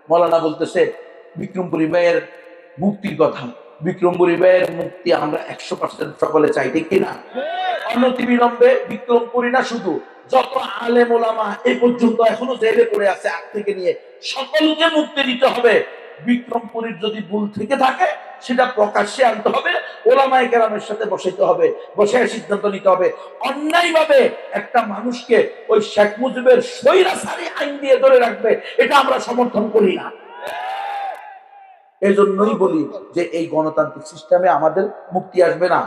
মৌলানা বলতেছে বিক্রমপুরী ভাইয়ের মুক্তির কথা। বিক্রমপুরী ভাইয়ের মুক্তি আমরা 100% সকলে চাই, ঠিক কিনা? অনতিবিলম্বে বিক্রমপুরী না শুধু, যত আলেম ওলামা এই পর্যন্ত এখনো জেলে পড়ে আছে আগ থেকে নিয়ে, সকলকে মুক্তি দিতে হবে। বিক্রমপুরীর যদি ভুল থেকে থাকে সেটা প্রকাশ্যে আনতে হবে, ওলামায়ে কেরামের সাথে বসাইতে হবে, বসে সিদ্ধান্ত নিতে হবে। অন্যায়ভাবে একটা মানুষকে ওই শেখ মুজিবের স্বৈরাচারী আইন দিয়ে ধরে রাখবে, এটা আমরা সমর্থন করি না। এই জন্যই বলি যে এই গণতান্ত্রিক সিস্টেমে আমাদের মুক্তি আসবে না।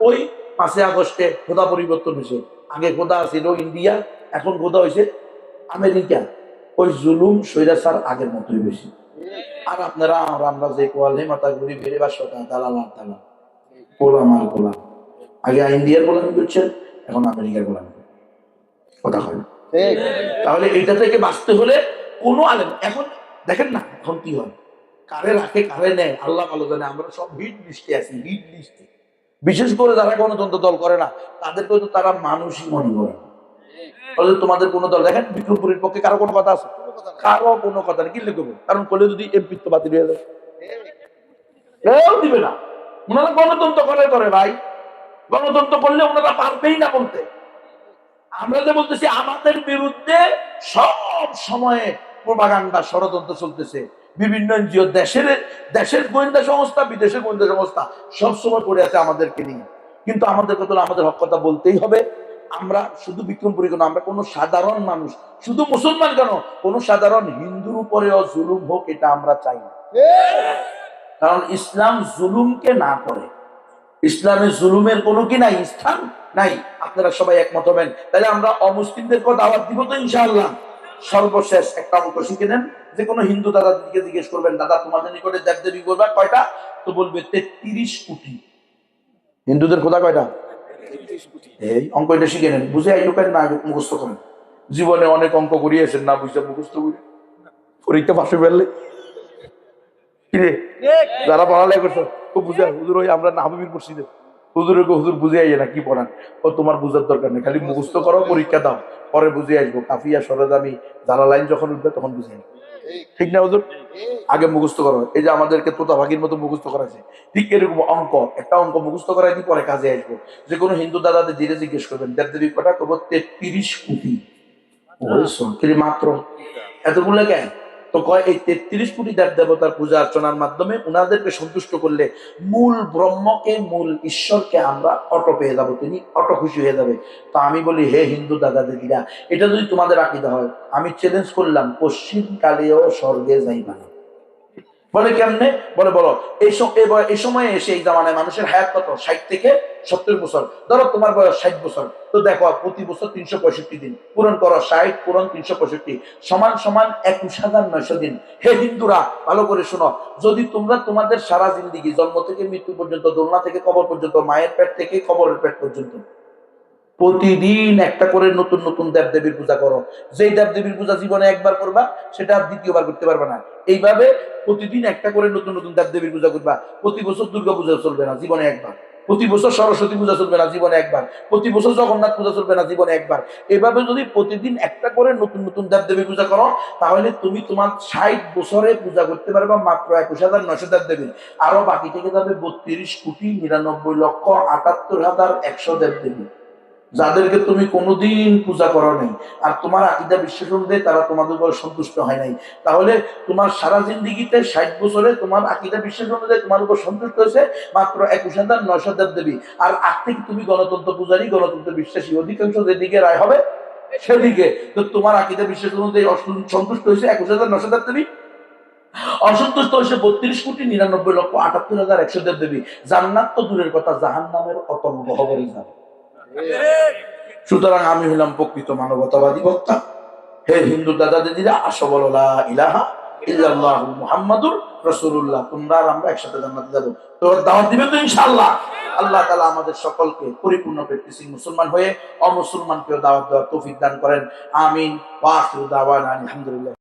ওই 5 আগস্টে খোদা পরিবর্তন হয়েছে, আগে খোদা ছিল ইন্ডিয়া, এখন খোদা হয়েছে আমেরিকা। ওই জুলুম স্বৈরাচার আগের মতোই বেশি। আর আপনারা আমরা যে কোয়ালে মাথা ঘুরি বেড়ে বাসা দালাল আর দালাল, গোলাম আর গোলাম। আগে ইন্ডিয়ার গোলামি করছেন, এখন আমেরিকার গোলামি, কথা হয় না। তাহলে এটা থেকে বাঁচতে হলে কোনো আলেম, এখন দেখেন না এখন কি হয়, কারে রাখে কারে নেয় আল্লাহ ভালো জানে। আমরা সব হিট লিস্টে আছি, হিট লিস্টে। বিশেষ করে যারা গণতন্ত্র দল করে না তাদেরকে তো তারা মানুষই মনে করে না। তোমাদের কোন দল দেখেন বিক্রমপুরীর পক্ষে কারো কোনো কথা আছে? কারো কোনো কথা নেই। কি লিখবো? কারণ করলে যদি এমপিত্ব বাতিল হয়ে যায়, কেউ দিবে না। ওনারা গণতন্ত্র করে ভাই, গণতন্ত্র করলে ওনারা পারবেই না বলতে। আমরা যে বলতেছি আমাদের বিরুদ্ধে সব সময়ে প্রোপাগান্ডা ষড়যন্ত্র চলতেছে। বিভিন্ন এনজিও, দেশের গোয়েন্দা সংস্থা, বিদেশের গোয়েন্দা সংস্থা সবসময় করে আছে আমাদেরকে নিয়ে। কিন্তু আমাদের কথা আমাদের হক কথা বলতেই হবে। আমরা শুধু বিক্রমপুরী কেন, আমরা কোনো সাধারণ মানুষ, শুধু মুসলমান কেন, কোন সাধারণ হিন্দুর উপরেও জুলুম হোক এটা আমরা চাই না। কারণ ইসলাম জুলুমকে না করে, ইসলামে জুলুমের কোনো কি নাই, স্থান নাই। আপনারা সবাই একমত হবেন। তাহলে আমরা অমুসলিমদেরকে দাওয়াত দিব তো ইনশাআল্লাহ। সর্বশেষ একটা অঙ্ক শিখে নেন। যে কোনো হিন্দু দাদা দিদিকে জিজ্ঞেস করবেন, দাদা তোমাদের নিকটে দেবদেবী করবা কয়টা? তো বলবে 33 কোটি। হিন্দুদের খোদা কয়টা? এই অঙ্ক এটা শিখে নেন, বুঝে এই লোকের না মুখস্থ করেন। জীবনে অনেক অঙ্ক করিয়েছেন, না বুঝতে মুখস্থ করি পরীক্ষা পাশে ফেললে কিরে যারা পড়ালেখা করছো তো বুঝে হুজুর, ওই আমরা নাহবিবির মসজিদে হুজুরকে হুজুর বুঝে আইয়ে না কি পড়ান, ও তোমার বুঝার দরকার নেই, খালি মুখস্থ করো, পরীক্ষা দাও, পরে বুঝে আসবো। কাফিয়া সরদামি জালালাইন যখন উঠবে তখন বুঝে আসবো, ঠিক না হুজুর? আগে মুখস্থ করো। এই যে আমাদেরকে তোতা ভাগির মতো মুখস্থ করাছে, ঠিক এরকম অঙ্ক একটা অঙ্ক মুখস্থ করাই দিই, পরে কাজে আসবো। যে কোনো হিন্দু দাদাদের ধীরে জিজ্ঞেস করবেন দেবদেবী কটা, কব 33 কোটি। মাত্র এতগুলো কেন? তো কয় এই 33 কোটি দেব দেবতার পূজা অর্চনার মাধ্যমে উনাদেরকে সন্তুষ্ট করলে মূল ব্রহ্মকে, মূল ঈশ্বরকে আমরা অটো পেয়ে যাবো, তিনি অটো খুশি হয়ে যাবে। তো আমি বলি, হে হিন্দু দাদা দিদিরা, এটা যদি তোমাদের আকীদা হয়, আমি চ্যালেঞ্জ করলাম, পশ্চিম কালেও স্বর্গে যাইবা না। বলে কেমনে? বলে বলো এই সময়ে এসে এই জামানায় মানুষের হায়াত কত? 60 থেকে 70 বছর। ধরো তোমার বয়স 60 বছর, তো দেখো প্রতি বছর 365 দিন পূরণ করো, 60 পূরণ 365 সমান সমান 21,900 দিন। হে হিন্দুরা ভালো করে শোনো, যদি তোমরা তোমাদের সারা জিন্দিগি জন্ম থেকে মৃত্যু পর্যন্ত, দোলনা থেকে কবর পর্যন্ত, মায়ের পেট থেকে কবরের পেট পর্যন্ত প্রতিদিন একটা করে নতুন নতুন দেবদেবীর পূজা করো, যেই দেবদেবীর পূজা জীবনে একবার করবা সেটা দ্বিতীয়বার করতে পারবে না। এইভাবে প্রতিদিন একটা করে নতুন নতুন দেবদেবীর পূজা করবা। প্রতি বছর দুর্গা পূজা চলবে না, জীবনে একবার। প্রতি বছর সরস্বতী পূজা চলবে না, জীবনে একবার। প্রতি বছর জগন্নাথ পূজা চলবে না, জীবনে একবার। এভাবে যদি প্রতিদিন একটা করে নতুন নতুন দেবদেবীর পূজা করো, তাহলে তুমি তোমার 60 বছরে পূজা করতে পারবা মাত্র 21,900 দেবদেবী। আরো বাকি থেকে যাবে 32,99,78,100 দেবদেবী, যাদেরকে তুমি কোনোদিন পূজা করো নাই। আর তোমার আকীদা বিশ্বাস অনুযায়ী তারা তোমাদের উপর সন্তুষ্ট হয় নাই। তাহলে তোমার সারা জিন্দিগিতে 60 বছরে তোমার আকীদা বিশ্বাস অনুযায়ী তোমার উপর সন্তুষ্ট হয়েছে মাত্র 21,900 দেবদেবী। আর আজ থেকে তুমি গণতন্ত্র পূজারী, গণতন্ত্র বিশ্বাসী, অধিকাংশ যেদিকে রায় হবে সেদিকে। তো তোমার আকীদা বিশ্বাস অনুযায়ী সন্তুষ্ট হয়েছে 21,900 দেবদেবী, অসন্তুষ্ট হয়েছে 32,99,78,100 দেবদেবী। জান্নাত তো দূরের কথা, জাহান্নামের অতল গহ্বরে যাবে। সুতরাং আমি হলাম প্রকৃত মানবতাবাদী বক্তা। হে হিন্দু দাদা দিদিরা, আসো বলো লা ইলাহা ইল্লাল্লাহু মুহাম্মাদুর রাসূলুল্লাহ। তোমরা আর আমরা একসাথে জান্নাতে যাব। তো দাওয়াত দিবে তো ইনশাআল্লাহ। আল্লাহ তাআলা আমাদের সকলকে পরিপূর্ণ প্র্যাকটিসিং মুসলমান হয়ে অমুসলমানকেও দাওয়াত দেওয়ার তৌফিক দান করেন। আমিন। ওয়া আখিরু দাওয়ানা আলহামদুলিল্লাহ।